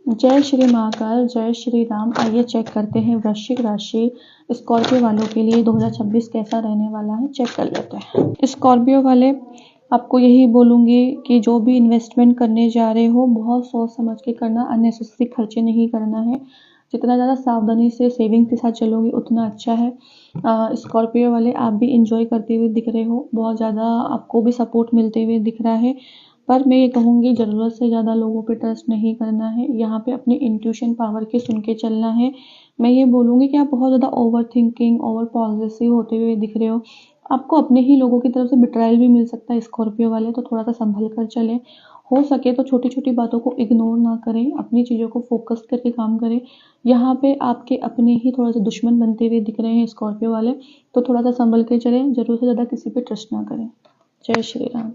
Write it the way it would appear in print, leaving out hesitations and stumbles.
जय श्री महाकाल, जय श्री राम। आइए चेक करते हैं वृश्चिक राशि स्कॉर्पियो वालों के लिए 2026 कैसा रहने वाला है, चेक कर लेते हैं। स्कॉर्पियो वाले, आपको यही बोलूँगी कि जो भी इन्वेस्टमेंट करने जा रहे हो बहुत सोच समझ के करना, अननेसेसरी खर्चे नहीं करना है। जितना ज़्यादा सावधानी से सेविंग के साथ चलोगे उतना अच्छा है। स्कॉर्पियो वाले, आप भी इंजॉय करते हुए दिख रहे हो, बहुत ज़्यादा आपको भी सपोर्ट मिलते हुए दिख रहा है। पर मैं ये कहूँगी ज़रूरत से ज़्यादा लोगों पे ट्रस्ट नहीं करना है। यहाँ पे अपनी इंट्यूशन पावर के सुन के चलना है। मैं ये बोलूँगी कि आप बहुत ज़्यादा ओवर थिंकिंग, ओवर पॉजिटिव होते हुए दिख रहे हो। आपको अपने ही लोगों की तरफ से बिट्रायल भी मिल सकता है स्कॉर्पियो वाले, तो थोड़ा सा संभल कर चलें। हो सके तो छोटी छोटी बातों को इग्नोर ना करें, अपनी चीज़ों को फोकस करके काम करें। यहाँ पे आपके अपने ही थोड़ा सा दुश्मन बनते हुए दिख रहे हैं स्कॉर्पियो वाले, तो थोड़ा सा संभल के चलें। ज़रूरत से ज़्यादा किसी पे ट्रस्ट ना करें। जय श्री राम।